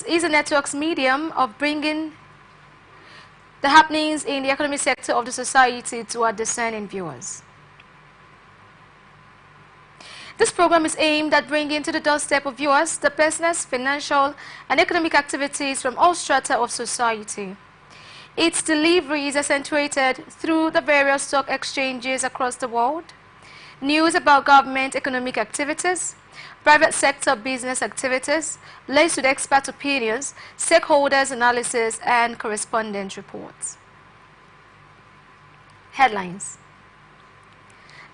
is a network's medium of bringing the happenings in the economic sector of the society to our discerning viewers. This program is aimed at bringing to the doorstep of viewers the business, financial, and economic activities from all strata of society. Its delivery is accentuated through the various stock exchanges across the world, news about government economic activities, private sector business activities, laced with expert opinions, stakeholders analysis, and correspondent reports. Headlines.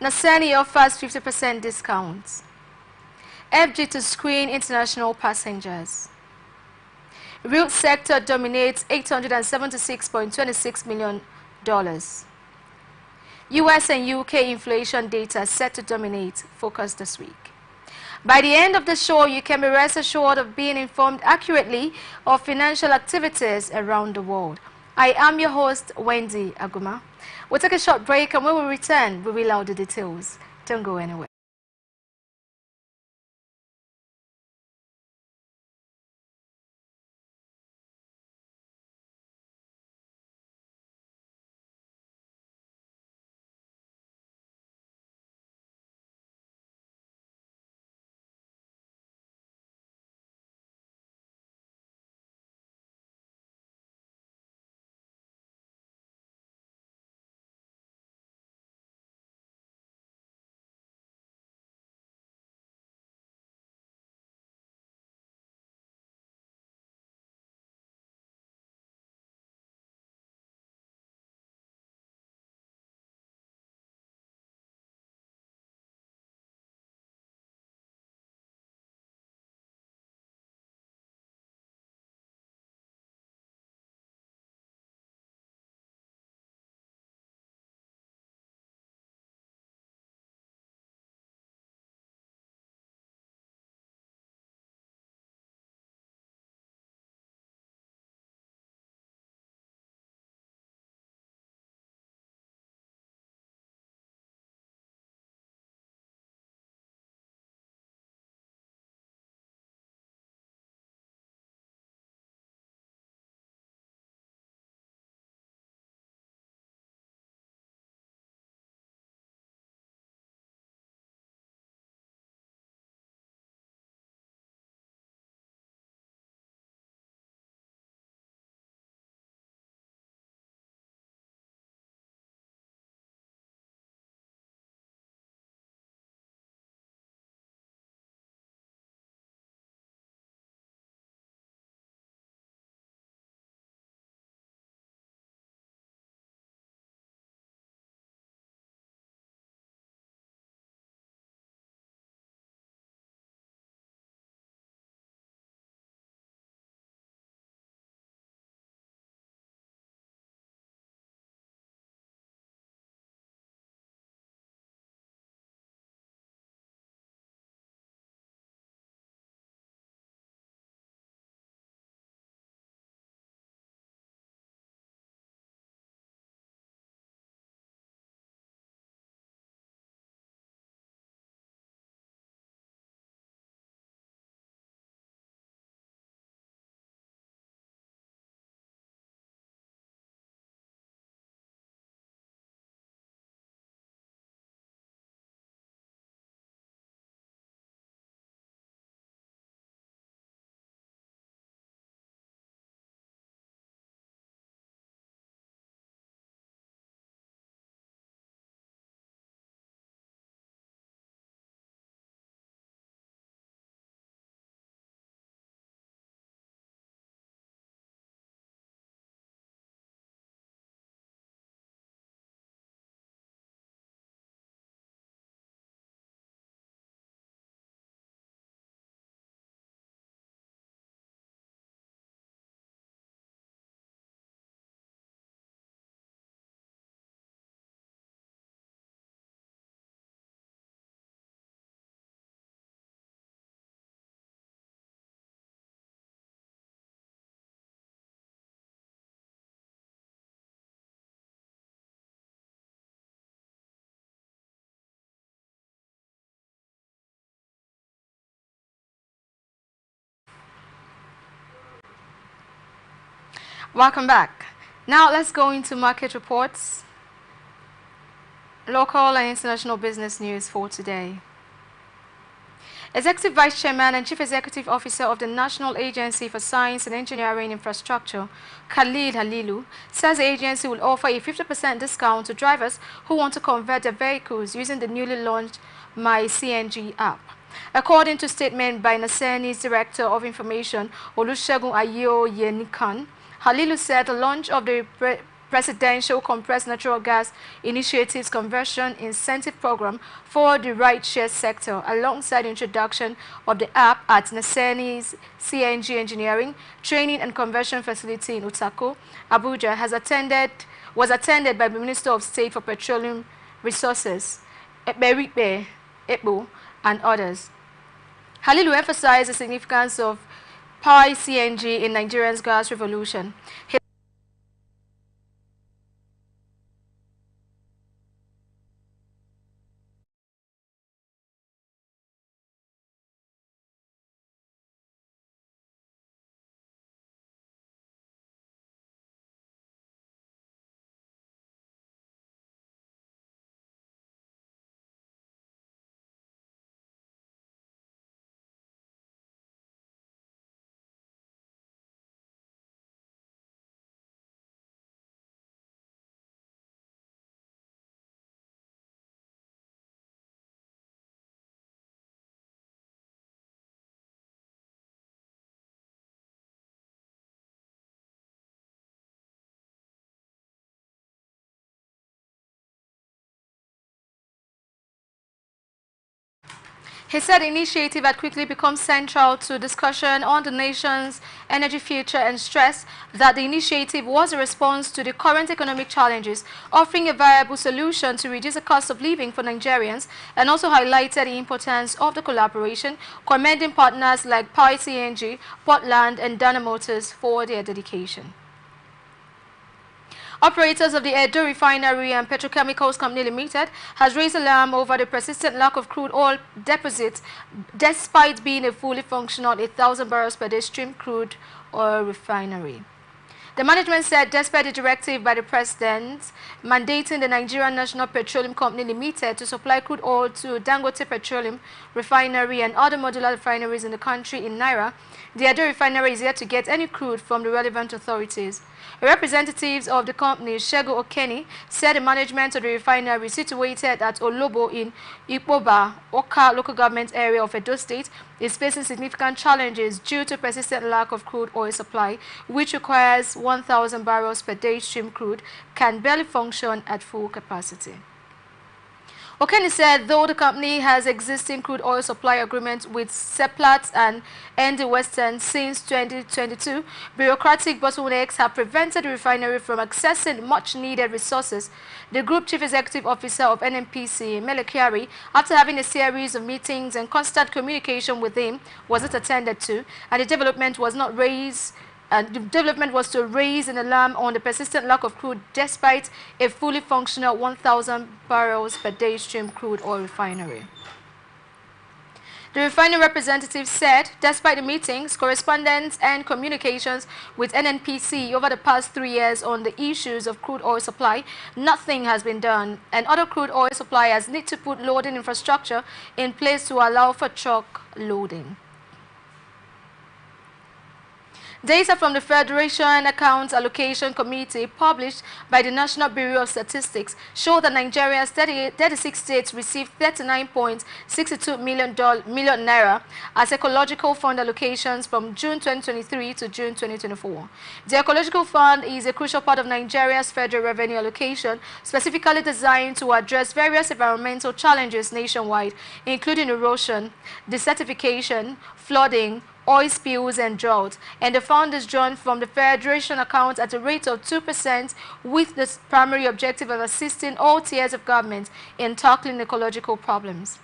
Nasani offers 50% discounts. FG to screen international passengers. Real sector dominates $876.26 million. US and UK inflation data set to dominate focus this week. By the end of the show, you can be rest assured of being informed accurately of financial activities around the world. I am your host, Wendy Aguma. We'll take a short break, and when we return, we will out the details. Don't go anywhere. Welcome back. Now let's go into market reports, local and international business news for today. Executive Vice Chairman and Chief Executive Officer of the National Agency for Science and Engineering Infrastructure, Khalid Halilu, says the agency will offer a 50% discount to drivers who want to convert their vehicles using the newly launched My CNG app. According to a statement by Naseni's Director of Information, Olusegun Ayo Yenikan, Halilu said the launch of the Presidential Compressed Natural Gas Initiative's Conversion Incentive Program for the rideshare sector, alongside the introduction of the app at Naseni's CNG Engineering, Training and Conversion Facility in Utako, Abuja, was attended by the Minister of State for Petroleum Resources, Eberipe Ebo, and others. Halilu emphasized the significance of Pi CNG in Nigeria's gas revolution. He said the initiative had quickly become central to discussion on the nation's energy future and stressed that the initiative was a response to the current economic challenges, offering a viable solution to reduce the cost of living for Nigerians, and also highlighted the importance of the collaboration, commending partners like Pi CNG, Portland, and Dana Motors for their dedication. Operators of the Edo Refinery and Petrochemicals Company Limited has raised alarm over the persistent lack of crude oil deposits despite being a fully functional 8,000 barrels per day stream crude oil refinery. The management said despite the directive by the President mandating the Nigerian National Petroleum Company Limited to supply crude oil to Dangote Petroleum Refinery and other modular refineries in the country in Naira, the Edo Refinery is yet to get any crude from the relevant authorities. Representatives of the company, Shego Okeni, said the management of the refinery situated at Olobo in Ikpoba, Oka local government area of Edo State is facing significant challenges due to persistent lack of crude oil supply, which requires 1,000 barrels per day stream crude, can barely function at full capacity. Okeni said though the company has existing crude oil supply agreements with Seplat and ND Western since 2022, bureaucratic bottlenecks have prevented the refinery from accessing much needed resources. The Group Chief Executive Officer of NNPC, Melekiari, after having a series of meetings and constant communication with him, was not attended to, and the development was to raise an alarm on the persistent lack of crude despite a fully functional 1,000 barrels per day stream crude oil refinery. The refinery representative said despite the meetings, correspondence and communications with NNPC over the past 3 years on the issues of crude oil supply, nothing has been done, and other crude oil suppliers need to put loading infrastructure in place to allow for truck loading. Data from the Federation Accounts Allocation Committee published by the National Bureau of Statistics show that Nigeria's 36 states received 39.62 million naira as ecological fund allocations from June 2023 to June 2024. The ecological fund is a crucial part of Nigeria's federal revenue allocation, specifically designed to address various environmental challenges nationwide, including erosion, desertification, flooding, oil spills and drought, and the fund is drawn from the Federation account at a rate of 2% with the primary objective of assisting all tiers of government in tackling ecological problems.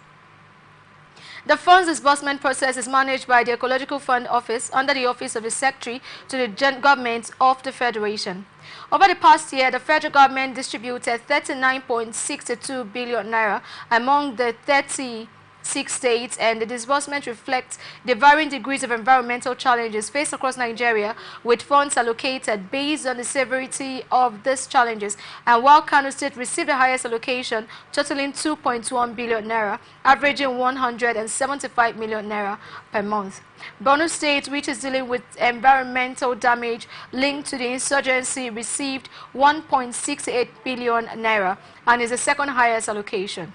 The fund's disbursement process is managed by the Ecological Fund Office under the Office of the Secretary to the Government of the Federation. Over the past year, the federal government distributed 39.62 billion naira among the 30 6 states, and the disbursement reflects the varying degrees of environmental challenges faced across Nigeria, with funds allocated based on the severity of these challenges. And while Kano State received the highest allocation, totaling 2.1 billion naira, averaging 175 million naira per month. Borno State, which is dealing with environmental damage linked to the insurgency, received 1.68 billion naira and is the second highest allocation.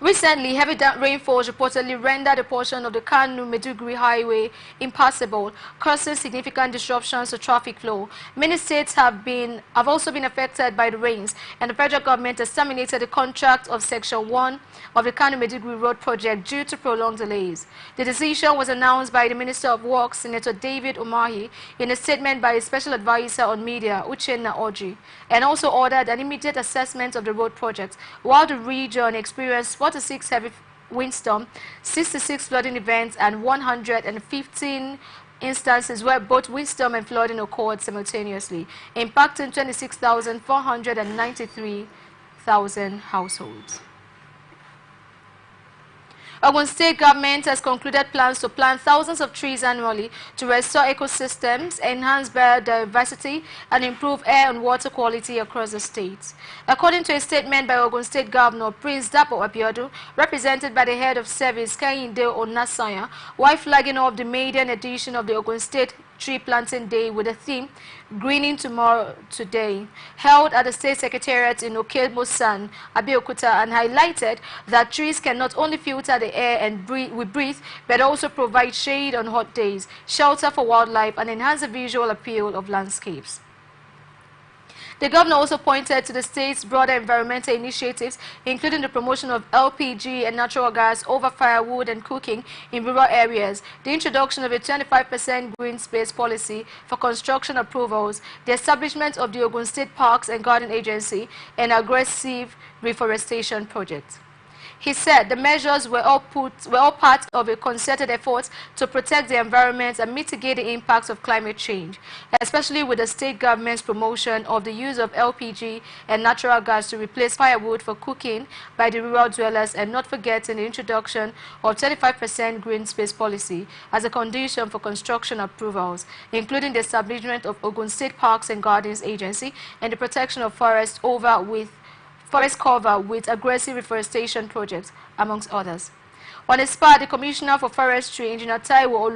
Recently, heavy rainfalls reportedly rendered a portion of the Kano-Maiduguri highway impassable, causing significant disruptions to traffic flow. Many states have also been affected by the rains, and the federal government has terminated the contract of Section 1 of the Kano-Maiduguri Road project due to prolonged delays. The decision was announced by the Minister of Works, Senator David Umahi, in a statement by his special advisor on media, Uchenna Oji, and also ordered an immediate assessment of the road project, while the region experienced 46 heavy windstorm, 66 flooding events, and 115 instances where both windstorm and flooding occurred simultaneously, impacting 26,493 households. Ogun State government has concluded plans to plant thousands of trees annually to restore ecosystems, enhance biodiversity, and improve air and water quality across the state. According to a statement by Ogun State Governor Prince Dapo Abiodun, represented by the head of service Kehinde Onasanya, while flagging off the maiden edition of the Ogun State Tree Planting Day with the theme Greening Tomorrow Today, held at the State Secretariat in Okemosan, Abeokuta, and highlighted that trees can not only filter the air and we breathe, but also provide shade on hot days, shelter for wildlife, and enhance the visual appeal of landscapes. The governor also pointed to the state's broader environmental initiatives, including the promotion of LPG and natural gas over firewood and cooking in rural areas, the introduction of a 25% green space policy for construction approvals, the establishment of the Ogun State Parks and Garden Agency, and aggressive reforestation projects. He said the measures were all part of a concerted effort to protect the environment and mitigate the impacts of climate change, especially with the state government's promotion of the use of LPG and natural gas to replace firewood for cooking by the rural dwellers, and not forgetting the introduction of 25% green space policy as a condition for construction approvals, including the establishment of Ogun State Parks and Gardens Agency and the protection of forest cover with aggressive reforestation projects, amongst others. On his part, the Commissioner for Forestry, Engineer Taiwo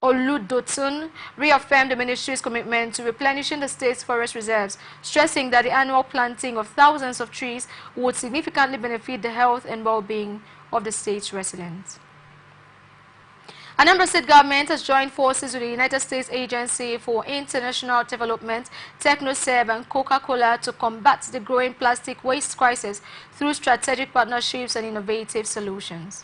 Oludotun, reaffirmed the ministry's commitment to replenishing the state's forest reserves, stressing that the annual planting of thousands of trees would significantly benefit the health and well-being of the state's residents. Anambra State government has joined forces with the United States Agency for International Development, TechnoServe, and Coca-Cola to combat the growing plastic waste crisis through strategic partnerships and innovative solutions.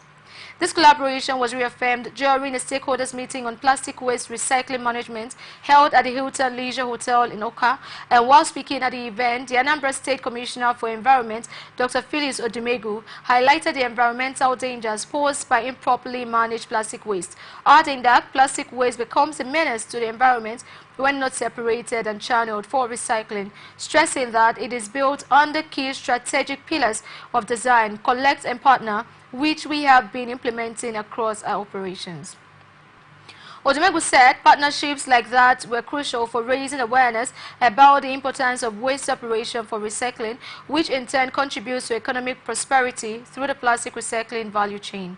This collaboration was reaffirmed during a stakeholders meeting on plastic waste recycling management held at the Hilton Leisure Hotel in Oka. And while speaking at the event, the Anambra State Commissioner for Environment, Dr. Phyllis Odumegu, highlighted the environmental dangers posed by improperly managed plastic waste, adding that plastic waste becomes a menace to the environment when not separated and channeled for recycling, stressing that it is built on the key strategic pillars of design, collect, and partner, which we have been implementing across our operations. Odumegu said partnerships like that were crucial for raising awareness about the importance of waste separation for recycling, which in turn contributes to economic prosperity through the plastic recycling value chain.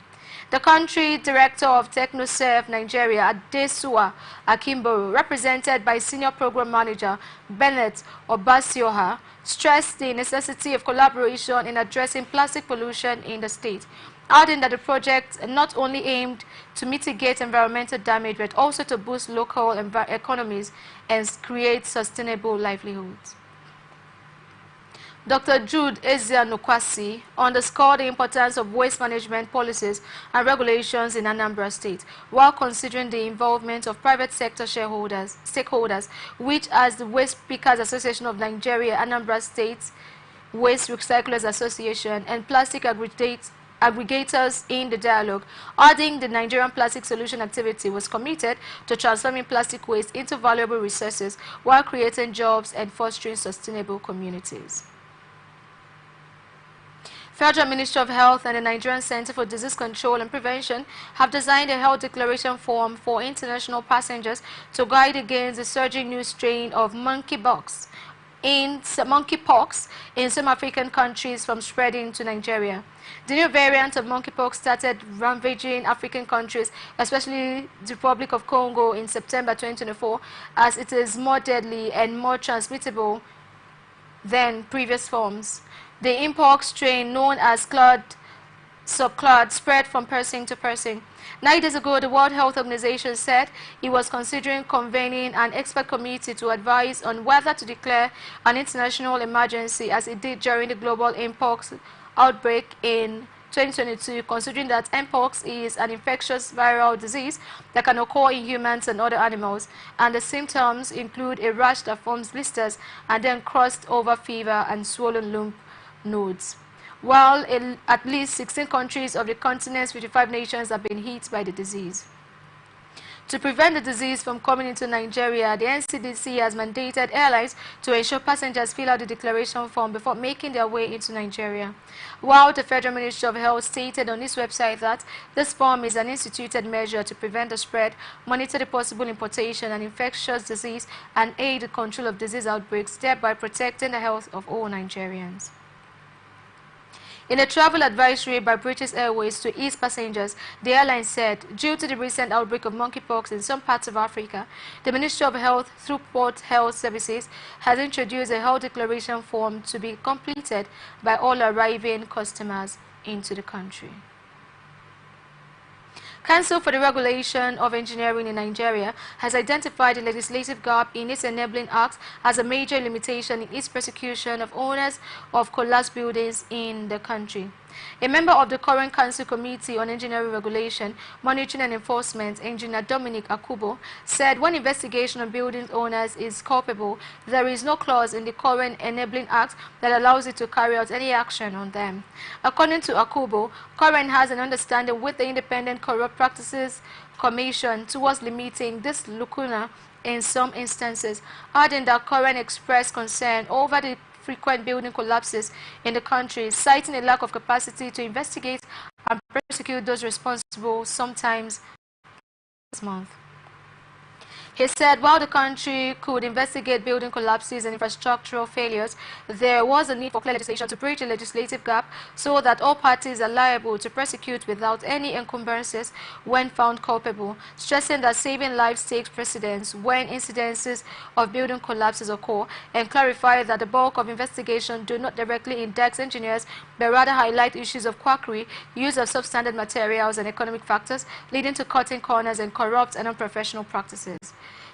The country director of TechnoServe Nigeria, Adesua Akimboro, represented by Senior Program Manager Bennett Obasioha, stressed the necessity of collaboration in addressing plastic pollution in the state, adding that the project not only aimed to mitigate environmental damage but also to boost local economies and create sustainable livelihoods. Dr. Jude Ezeanokwasi underscored the importance of waste management policies and regulations in Anambra State, while considering the involvement of private sector stakeholders, which as the Waste Pickers Association of Nigeria, Anambra State Waste Recyclers Association, and plastic aggregators in the dialogue, adding the Nigerian Plastic Solution Activity was committed to transforming plastic waste into valuable resources while creating jobs and fostering sustainable communities. Federal Ministry of Health and the Nigerian Center for Disease Control and Prevention have designed a health declaration form for international passengers to guide against the surging new strain of monkeypox in some African countries from spreading to Nigeria. The new variant of monkeypox started ravaging African countries, especially the Republic of Congo, in September 2024, as it is more deadly and more transmittable than previous forms. The mpox strain, known as clade spread from person to person. 9 days ago, the World Health Organization said it was considering convening an expert committee to advise on whether to declare an international emergency, as it did during the global mpox outbreak in 2022, considering that mpox is an infectious viral disease that can occur in humans and other animals, and the symptoms include a rash that forms blisters and then crossed over fever and swollen lymph nodes. While at least 16 countries of the continent's 55 nations have been hit by the disease. To prevent the disease from coming into Nigeria, the NCDC has mandated airlines to ensure passengers fill out the declaration form before making their way into Nigeria. While the Federal Ministry of Health stated on its website that this form is an instituted measure to prevent the spread, monitor the possible importation and infectious disease, and aid the control of disease outbreaks, thereby protecting the health of all Nigerians. In a travel advisory by British Airways to its passengers, the airline said, due to the recent outbreak of monkeypox in some parts of Africa, the Ministry of Health, through Port Health Services, has introduced a health declaration form to be completed by all arriving customers into the country. Council for the Regulation of Engineering in Nigeria has identified a legislative gap in its enabling act as a major limitation in its prosecution of owners of collapsed buildings in the country. A member of the current Council Committee on Engineering Regulation, Monitoring and Enforcement, Engineer Dominic Akubo, said when investigation of building owners is culpable, there is no clause in the current Enabling Act that allows it to carry out any action on them. According to Akubo, current has an understanding with the Independent Corrupt Practices Commission towards limiting this lacuna in some instances, adding that current expressed concern over the frequent building collapses in the country, citing a lack of capacity to investigate and prosecute those responsible, sometimes this month. He said while the country could investigate building collapses and infrastructural failures, there was a need for clear legislation to bridge the legislative gap so that all parties are liable to prosecute without any encumbrances when found culpable, stressing that saving lives takes precedence when incidences of building collapses occur, and clarified that the bulk of investigation do not directly index engineers but rather highlight issues of quackery, use of substandard materials and economic factors leading to cutting corners and corrupt and unprofessional practices.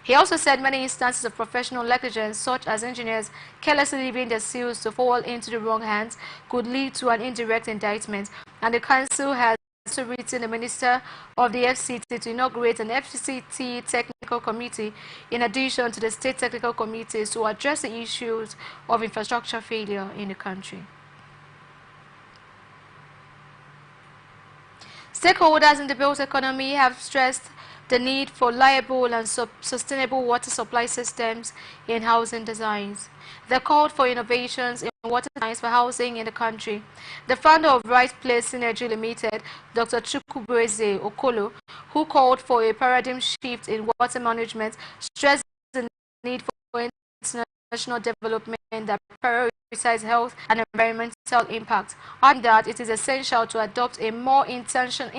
He also said many instances of professional negligence, such as engineers carelessly leaving their seals to fall into the wrong hands, could lead to an indirect indictment, and the Council has also written the Minister of the FCT to inaugurate an FCT Technical Committee in addition to the State Technical Committees to address the issues of infrastructure failure in the country. Stakeholders in the built economy have stressed the need for reliable and sustainable water supply systems in housing designs. They called for innovations in water science for housing in the country. The founder of Right Place Synergy Limited, Dr. Chukwueze Okolo, who called for a paradigm shift in water management, stressed the need for international development that prioritize health and environmental impact, and that it is essential to adopt a more intentional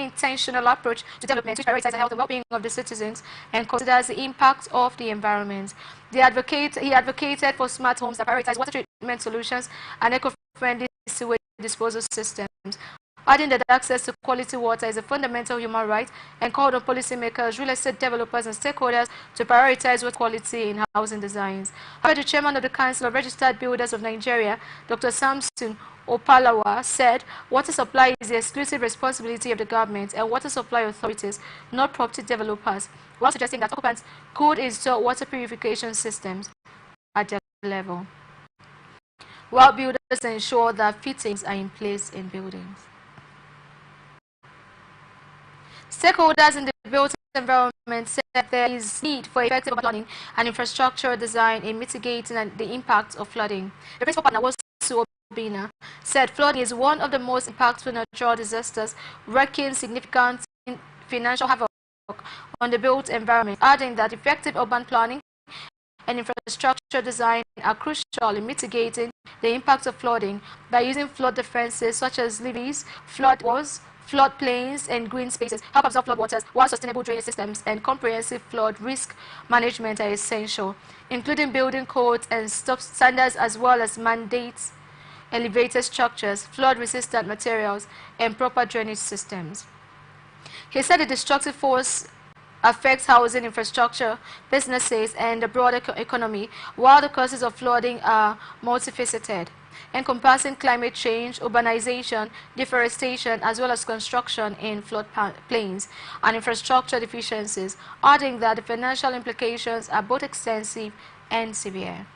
approach to development which prioritizes the health and well-being of the citizens and considers the impact of the environment. He advocated for smart homes that prioritize water treatment solutions and eco-friendly sewage disposal systems, adding that access to quality water is a fundamental human right, and called on policymakers, real estate developers and stakeholders to prioritize water quality in housing designs. However, the chairman of the Council of Registered Builders of Nigeria, Dr. Samson Opalawa, said water supply is the exclusive responsibility of the government and water supply authorities, not property developers, while suggesting that occupants could install water purification systems at their level, while builders ensure that fittings are in place in buildings. Stakeholders in the built environment said there is need for effective planning and infrastructure design in mitigating the impact of flooding. The principal partner was Salisu Obina, said flooding is one of the most impactful natural disasters, wreaking significant financial havoc on the built environment, adding that effective urban planning and infrastructure design are crucial in mitigating the impact of flooding by using flood defenses such as levees, flood walls, floodplains, and green spaces help absorb flood waters, while sustainable drainage systems and comprehensive flood risk management are essential, including building codes and standards as well as mandates, elevated structures, flood-resistant materials, and proper drainage systems. He said the destructive force affects housing infrastructure, businesses, and the broader economy, while the causes of flooding are multifaceted, encompassing climate change, urbanization, deforestation, as well as construction in floodplains and infrastructure deficiencies, adding that the financial implications are both extensive and severe.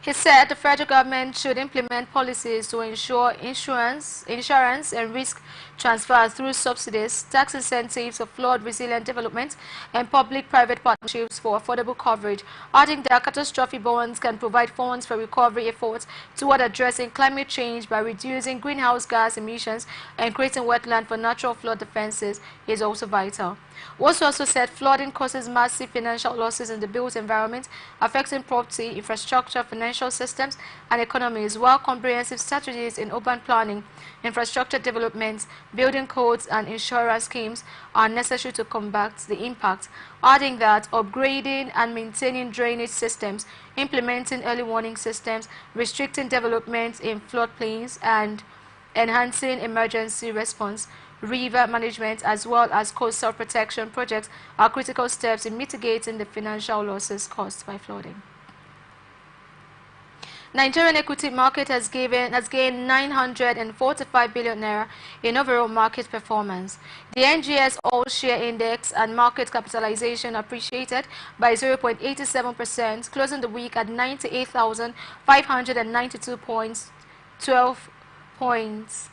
He said the federal government should implement policies to ensure insurance and risk transfer through subsidies, tax incentives for flood-resilient development, and public-private partnerships for affordable coverage, adding that catastrophe bonds can provide funds for recovery efforts toward addressing climate change by reducing greenhouse gas emissions and creating wetland for natural flood defenses is also vital. Wosu also said flooding causes massive financial losses in the built environment, affecting property, infrastructure, financial systems, and economies, while comprehensive strategies in urban planning, infrastructure development, building codes, and insurance schemes are necessary to combat the impact, adding that upgrading and maintaining drainage systems, implementing early warning systems, restricting development in floodplains, and enhancing emergency response, river management, as well as coastal protection projects are critical steps in mitigating the financial losses caused by flooding. Nigerian equity market has gained 945 billion naira in overall market performance. The NGS All-Share Index and market capitalization appreciated by 0.87%, closing the week at 98,592 points, 12 points,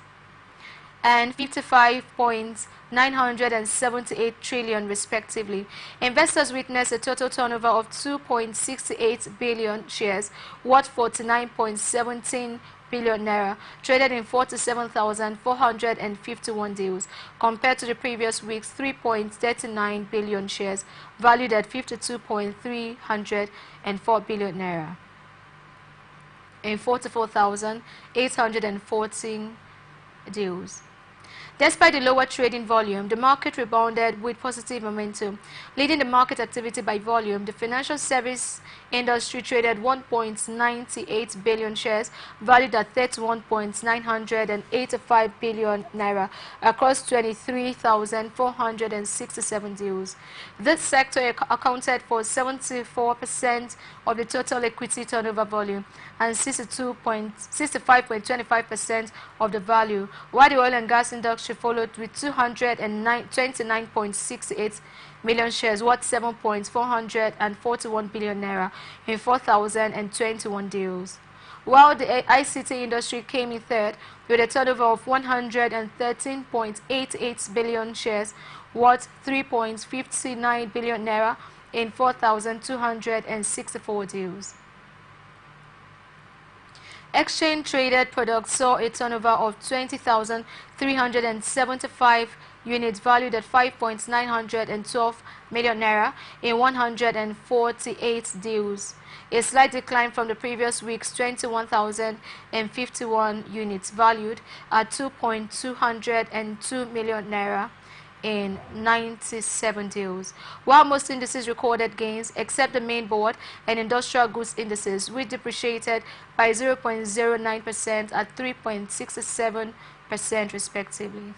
and 55.978 trillion respectively. Investors witnessed a total turnover of 2.68 billion shares, worth 49.17 billion naira, traded in 47,451 deals, compared to the previous week's 3.39 billion shares, valued at 52.304 billion naira, in 44,814 deals. Despite the lower trading volume, the market rebounded with positive momentum. Leading the market activity by volume, the financial service industry traded 1.98 billion shares, valued at 31.985 billion naira, across 23,467 deals. This sector accounted for 74% of the total equity turnover volume and 65.25% of the value, while the oil and gas industry followed with 229.68 million shares, worth 7.441 billion naira, in 4,021 deals. While the ICT industry came in third with a turnover of 113.88 billion shares, worth 3.59 billion naira, in 4,264 deals. Exchange-traded products saw a turnover of 20,375 units valued at 5.912 million naira in 148 deals, a slight decline from the previous week's 21,051 units valued at 2.202 million naira in 97 deals, while most indices recorded gains except the main board and industrial goods indices, which depreciated by 0.09% at 3.67% respectively.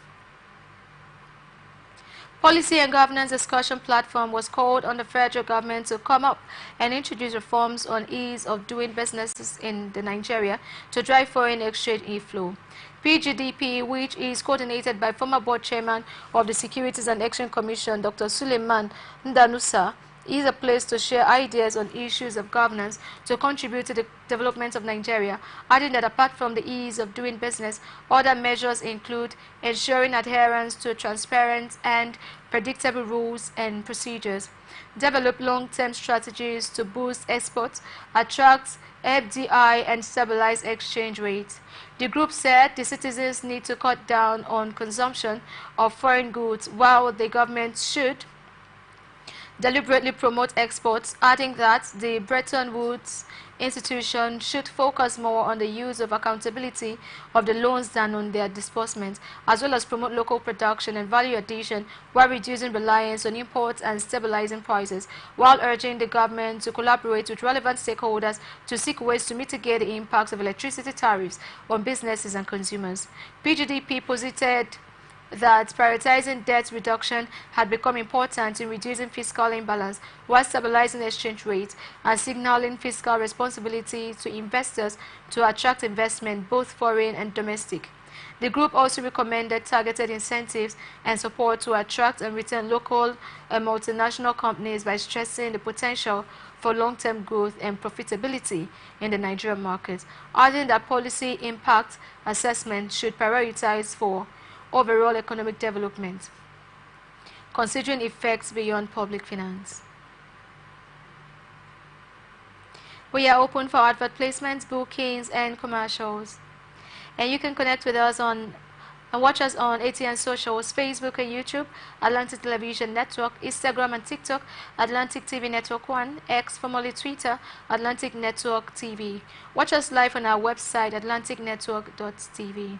Policy and governance discussion platform was called on the federal government to come up and introduce reforms on ease of doing businesses in Nigeria to drive foreign exchange inflow. PGDP, which is coordinated by former board chairman of the Securities and Exchange Commission, Dr. Suleiman Ndanusa, is a place to share ideas on issues of governance to contribute to the development of Nigeria, adding that apart from the ease of doing business, other measures include ensuring adherence to transparent and predictable rules and procedures, develop long-term strategies to boost exports, attract FDI and stabilize exchange rates. The group said the citizens need to cut down on consumption of foreign goods while the government should deliberately promote exports, adding that the Bretton Woods institution should focus more on the use of accountability of the loans than on their disbursement, as well as promote local production and value addition while reducing reliance on imports and stabilizing prices, while urging the government to collaborate with relevant stakeholders to seek ways to mitigate the impacts of electricity tariffs on businesses and consumers. PGDP posited that prioritizing debt reduction had become important in reducing fiscal imbalance while stabilizing exchange rates and signaling fiscal responsibility to investors to attract investment, both foreign and domestic. The group also recommended targeted incentives and support to attract and retain local and multinational companies by stressing the potential for long-term growth and profitability in the Nigerian market, adding that policy impact assessment should prioritize for overall economic development, considering effects beyond public finance. We are open for advert placements, bookings, and commercials. And you can connect with us on and watch us on ATN socials, Facebook and YouTube, Atlantic Television Network, Instagram and TikTok, Atlantic TV Network 1, X, formerly Twitter, Atlantic Network TV. Watch us live on our website, atlanticnetwork.tv.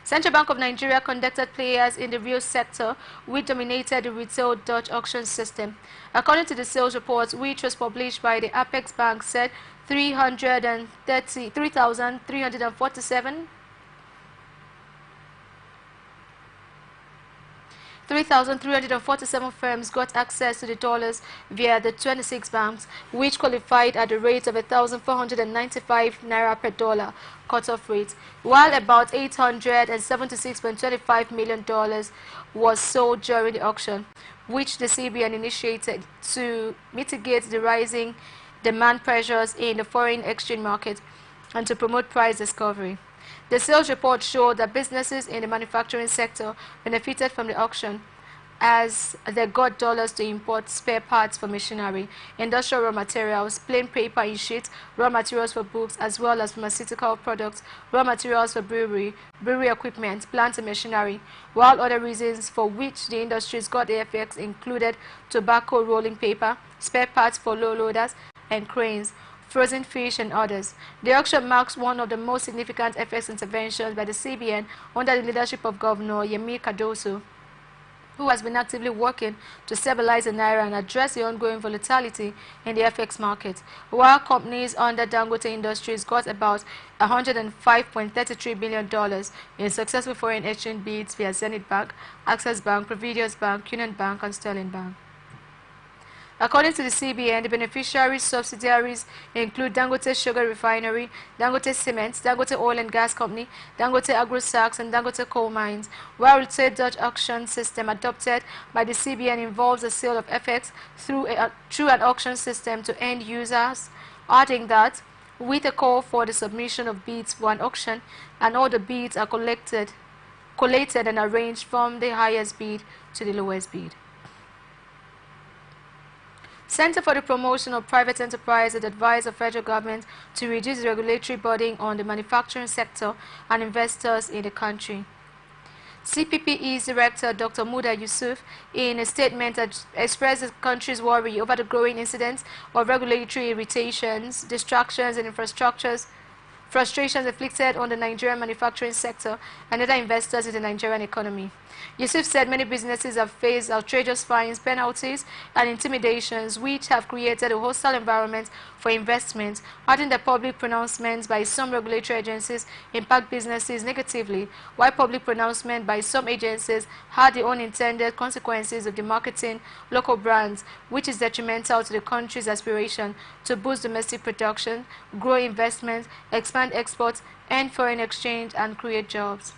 Central Bank of Nigeria conducted players in the real sector, which dominated the retail Dutch auction system. According to the sales report, which was published by the Apex Bank, said 3,347 firms got access to the dollars via the 26 banks, which qualified at the rate of 1,495 naira per dollar cutoff rate, while about $876.25 million was sold during the auction, which the CBN initiated to mitigate the rising demand pressures in the foreign exchange market and to promote price discovery. The sales report showed that businesses in the manufacturing sector benefited from the auction as they got dollars to import spare parts for machinery, industrial raw materials, plain paper in sheets, raw materials for books, as well as pharmaceutical products, raw materials for brewery equipment, plant and machinery, while other reasons for which the industries got the effects included tobacco rolling paper, spare parts for low loaders and cranes, frozen fish, and others. The auction marks one of the most significant FX interventions by the CBN under the leadership of Governor Yemi Cardoso, who has been actively working to stabilize the naira and address the ongoing volatility in the FX market, while companies under Dangote Industries got about $105.33 billion in successful foreign exchange bids via Zenith Bank, Access Bank, Providus Bank, Union Bank, and Sterling Bank. According to the CBN, the beneficiary subsidiaries include Dangote Sugar Refinery, Dangote Cement, Dangote Oil and Gas Company, Dangote Agro-Sacks, and Dangote Coal Mines, while the retail Dutch auction system adopted by the CBN involves the sale of FX through an auction system to end users, adding that with a call for the submission of bids for an auction, and all the bids are collated and arranged from the highest bid to the lowest bid. Center for the Promotion of Private Enterprise had advised the federal government to reduce the regulatory burden on the manufacturing sector and investors in the country. CPPE's director, Dr. Muda Yusuf, in a statement expressed the country's worry over the growing incidence of regulatory irritations, distractions, and frustrations inflicted on the Nigerian manufacturing sector and other investors in the Nigerian economy. Yusuf said many businesses have faced outrageous fines, penalties, and intimidations, which have created a hostile environment for investment, adding that public pronouncements by some regulatory agencies impact businesses negatively, while public pronouncement by some agencies had the unintended consequences of demarketing local brands, which is detrimental to the country's aspiration to boost domestic production, grow investment, expand exports, and foreign exchange, and create jobs.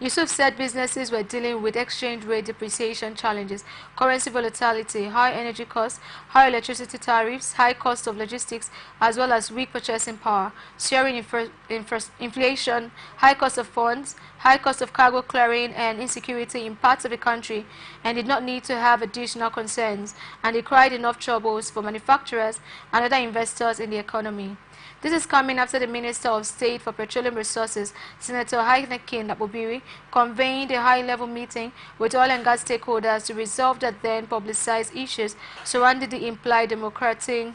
Yusuf said businesses were dealing with exchange rate depreciation challenges, currency volatility, high energy costs, high electricity tariffs, high cost of logistics, as well as weak purchasing power, soaring inflation, high cost of funds, high cost of cargo clearing, and insecurity in parts of the country, and did not need to have additional concerns, and they cried enough troubles for manufacturers and other investors in the economy. This is coming after the Minister of State for Petroleum Resources, Senator Heineken Abubiri, convened a high-level meeting with oil and gas stakeholders to resolve the then publicized issues surrounding the implied democrating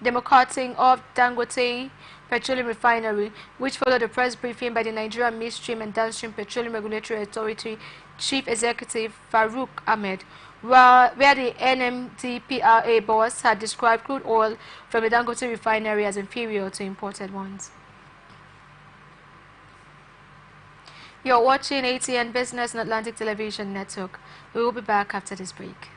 of Dangote Petroleum Refinery, which followed a press briefing by the Nigerian Midstream and Downstream Petroleum Regulatory Authority Chief Executive Farouk Ahmed, where the NMDPRA boss had described crude oil from the Dangote refinery as inferior to imported ones. You're watching ATN Business and Atlantic Television Network. We will be back after this break.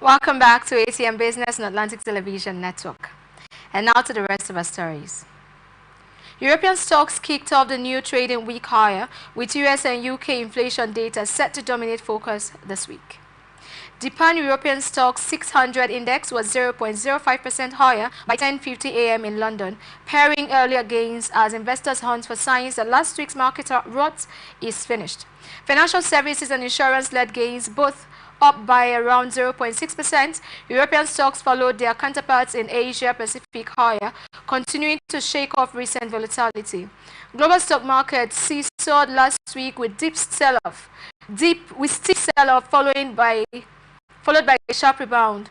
Welcome back to Atn Business on Atlantic Television Network. And now to the rest of our stories. European stocks kicked off the new trading week higher, with US and UK inflation data set to dominate focus this week. The pan-European stock 600 index was 0.05% higher by 10:50 a.m. in London, pairing earlier gains as investors hunt for signs that last week's market rut is finished. Financial services and insurance led gains, both up by around 0.6%. European stocks followed their counterparts in Asia Pacific higher, continuing to shake off recent volatility. Global stock markets seesawed last week with steep sell-off, followed by a sharp rebound.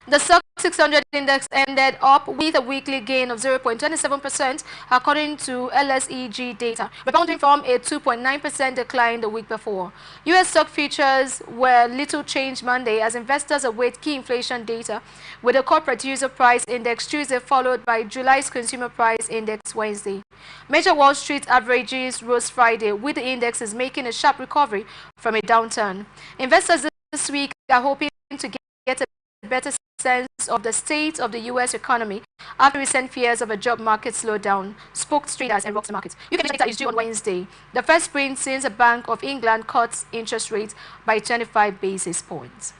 The stock 600 index ended up with a weekly gain of 0.27% according to LSEG data, rebounding from a 2.9% decline the week before. U.S. stock futures were little changed Monday as investors await key inflation data, with the corporate user price index Tuesday followed by July's consumer price index Wednesday. Major Wall Street averages rose Friday, with the indexes making a sharp recovery from a downturn. Investors this week are hoping to get a better sense of the state of the U.S. economy after recent fears of a job market slowdown, spoke traders and rock markets. UK data is due on Wednesday, the first sprint since the Bank of England cuts interest rates by 25 basis points.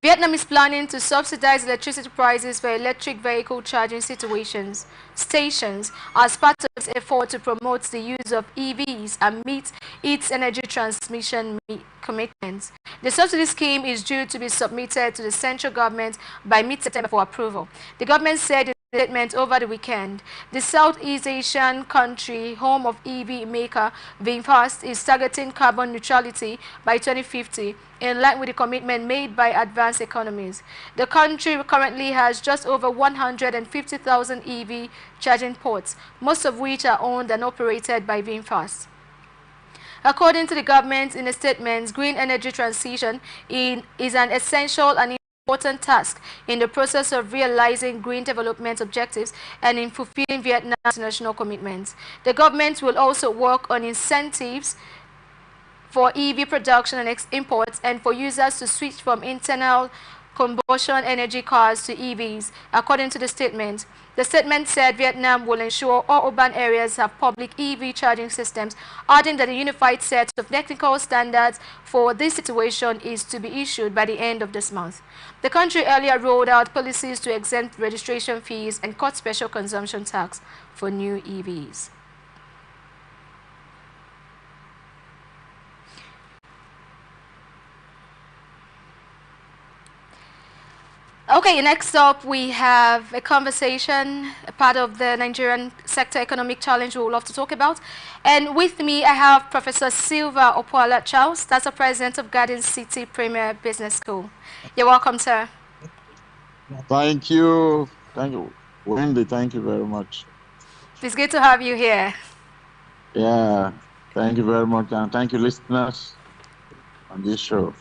Vietnam is planning to subsidize electricity prices for electric vehicle charging stations as part of its effort to promote the use of EVs and meet its energy transmission commitments. The subsidy scheme is due to be submitted to the central government by mid-September for approval. The government said in a statement over the weekend, the Southeast Asian country, home of EV maker VinFast, is targeting carbon neutrality by 2050, in line with the commitment made by advanced economies. The country currently has just over 150,000 EV charging ports, most of which are owned and operated by VinFast. According to the government in a statement, green energy transition is an essential and important task in the process of realizing green development objectives and in fulfilling Vietnam's national commitments. The government will also work on incentives for EV production and imports and for users to switch from internal combustion energy cars to EVs, according to the statement. The statement said Vietnam will ensure all urban areas have public EV charging systems, adding that a unified set of technical standards for this situation is to be issued by the end of this month. The country earlier rolled out policies to exempt registration fees and cut special consumption tax for new EVs. Okay, next up we have a conversation, a part of the Nigerian sector economic challenge we would love to talk about. And with me I have Professor Silva Opoala Charles, that's the president of Garden City Premier Business School. You're welcome, sir. Thank you. Thank you. Wendy, thank you very much. It's good to have you here. Yeah, thank you very much. And thank you, listeners, on this show.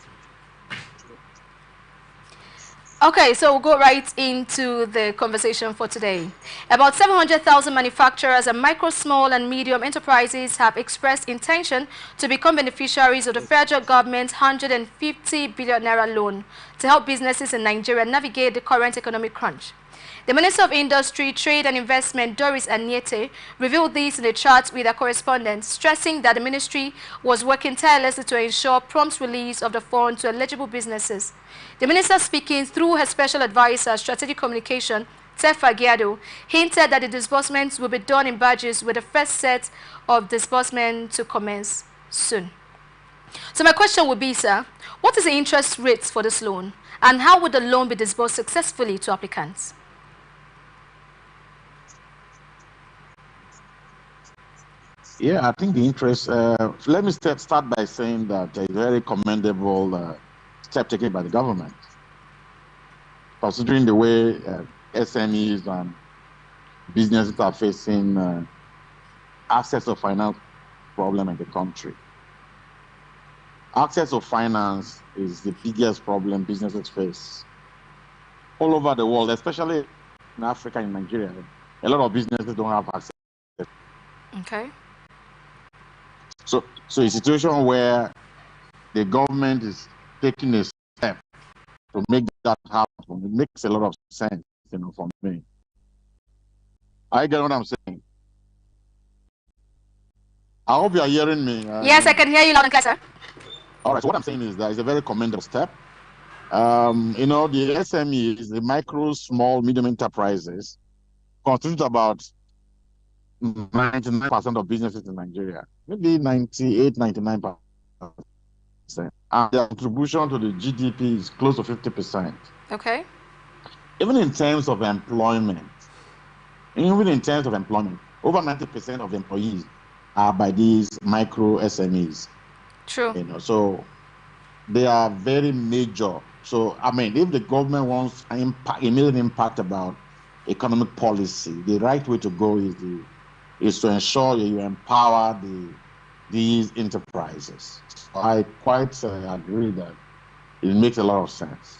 Okay, so we'll go right into the conversation for today. About 700,000 manufacturers and micro, small, and medium enterprises have expressed intention to become beneficiaries of the federal government's 150 billion naira loan to help businesses in Nigeria navigate the current economic crunch. The Minister of Industry, Trade and Investment, Doris Anyete, revealed this in a chat with a correspondent, stressing that the ministry was working tirelessly to ensure prompt release of the fund to eligible businesses. The minister, speaking through her special advisor, Strategic Communication, Tefa Giado, hinted that the disbursements will be done in batches, with the first set of disbursement to commence soon. So my question would be, sir, what is the interest rates for this loan, and how would the loan be disbursed successfully to applicants? Yeah, I think the interest, let me start by saying that a very commendable step taken by the government, considering the way SMEs and businesses are facing access to finance problem in the country. Access to finance is the biggest problem businesses face all over the world, especially in Africa and Nigeria. A lot of businesses don't have access. Okay. So a situation where the government is taking a step to make that happen. It makes a lot of sense, for me. I get what I'm saying. I hope you are hearing me. Yes, I can hear you loud and clear, sir. All right, so what I'm saying is that it's a very commendable step. The SMEs, the micro, small, medium enterprises, constitute about 99% of businesses in Nigeria, maybe 98, 99%. And their contribution to the GDP is close to 50%. Okay. Even in terms of employment, over 90% of employees are by these micro SMEs. True. So they are very major. So, I mean, if the government wants an immediate impact about economic policy, the right way to go is to ensure that you empower these enterprises. So I quite agree that it makes a lot of sense.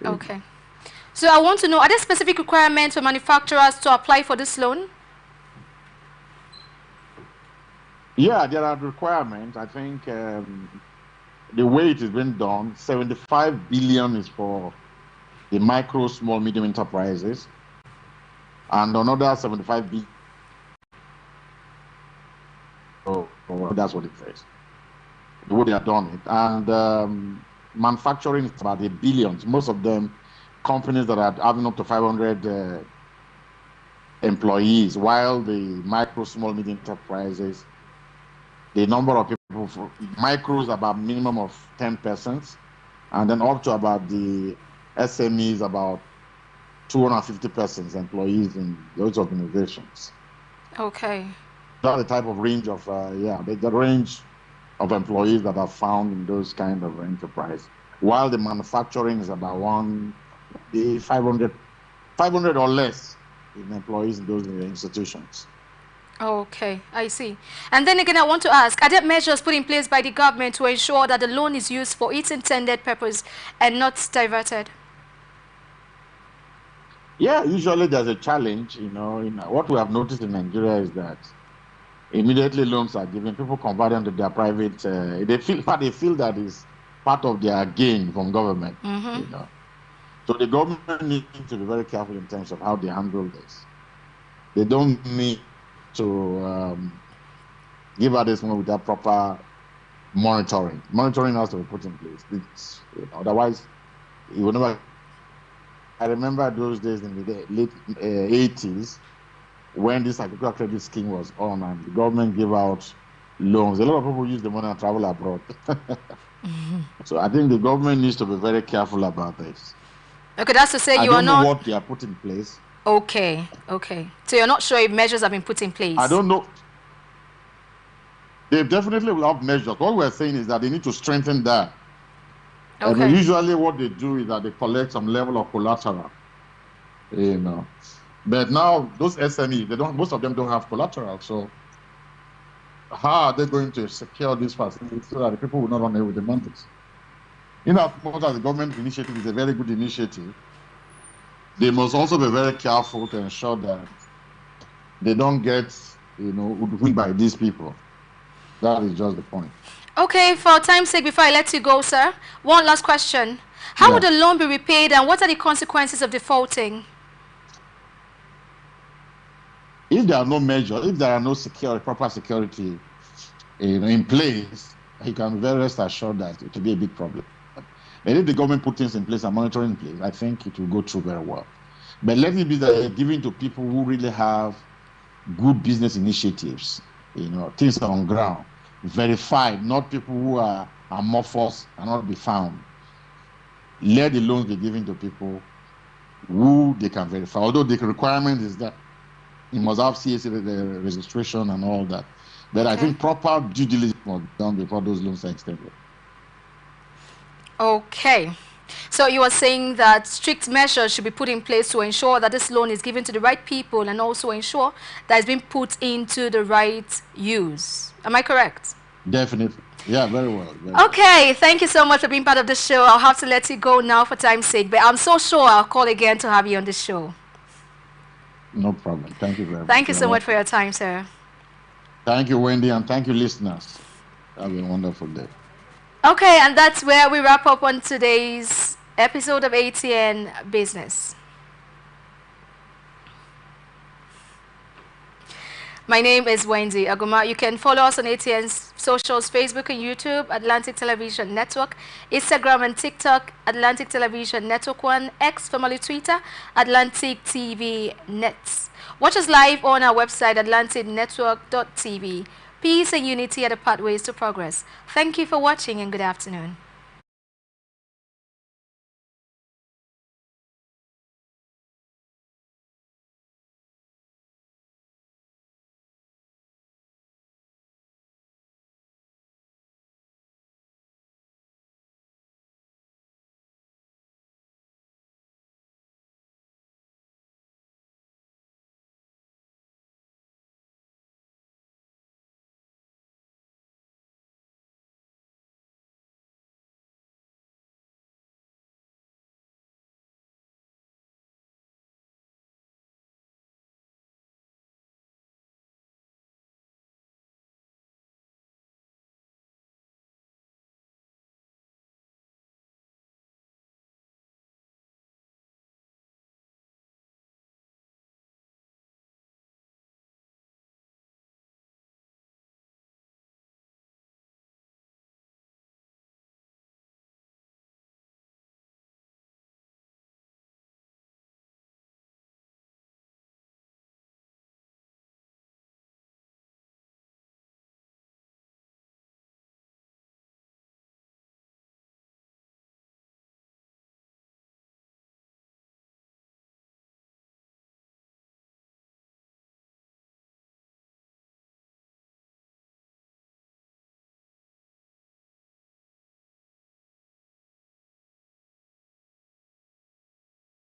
Okay. So I want to know, are there specific requirements for manufacturers to apply for this loan? Yeah, there are requirements. I think the way it is being done, 75 billion is for the micro, small, medium enterprises, and another 75 billion. So that's what it says. The way they are done it. And manufacturing is about the billions. Most of them companies that are having up to 500 employees, while the micro, small, medium enterprises, the number of people for micros about minimum of 10 persons, and then up to about the SMEs about 250 persons employees in those organizations. Okay. That's the type of range of the range of employees that are found in those kind of enterprise. While the manufacturing is about 500 or less in employees in those institutions. Okay, I see. And then again, I want to ask, are there measures put in place by the government to ensure that the loan is used for its intended purpose and not diverted? Yeah, usually there's a challenge. What we have noticed in Nigeria is that immediately loans are given, people convert them to their private. They feel that is part of their gain from government. So the government needs to be very careful in terms of how they handle this. They don't need to give out this money without proper monitoring. Monitoring has to be put in place. Otherwise, you will never. I remember those days in the late 80s when this agricultural credit scheme was on and the government gave out loans. A lot of people use the money and travel abroad. So I think the government needs to be very careful about this. Okay, that's to say I don't know what they are put in place. Okay. So you're not sure if measures have been put in place? I don't know. They definitely will have measures. What we're saying is that they need to strengthen that. Okay. And usually what they do is that they collect some level of collateral. But now those SMEs, most of them don't have collateral. So how are they going to secure these facilities so that the people will not run away with the money? As much as the government initiative is a very good initiative, they must also be very careful to ensure that they don't get, hoodwinked by these people. That is just the point. Okay, for time's sake, before I let you go, sir, one last question. How would the loan be repaid and what are the consequences of defaulting? If there are no measures, if there are no proper security in place, you can very rest assured that it will be a big problem. But if the government put things in place and monitoring in place, I think it will go through very well. But let it be that they're giving to people who really have good business initiatives, things on ground, verified, not people who are amorphous and not be found. Let the loans be given to people who they can verify. Although the requirement is that you must have CAC registration and all that. But I think proper due diligence must be done before those loans are extended. Okay. So you are saying that strict measures should be put in place to ensure that this loan is given to the right people and also ensure that it's been put into the right use. Am I correct? Definitely. Yeah, very well. Okay, thank you so much for being part of the show. I'll have to let you go now for time's sake, but I'm so sure I'll call again to have you on the show. No problem. Thank you very much. Thank you so much for your time, sir. Thank you, Wendy, and thank you, listeners. Have a wonderful day. Okay, and that's where we wrap up on today's episode of ATN Business. My name is Wendy Aguma. You can follow us on ATN's socials, Facebook and YouTube, Atlantic Television Network, Instagram and TikTok, Atlantic Television Network 1, X, formerly Twitter, Atlantic TV Nets. Watch us live on our website, atlanticnetwork.tv. Peace and unity are the pathways to progress. Thank you for watching and good afternoon.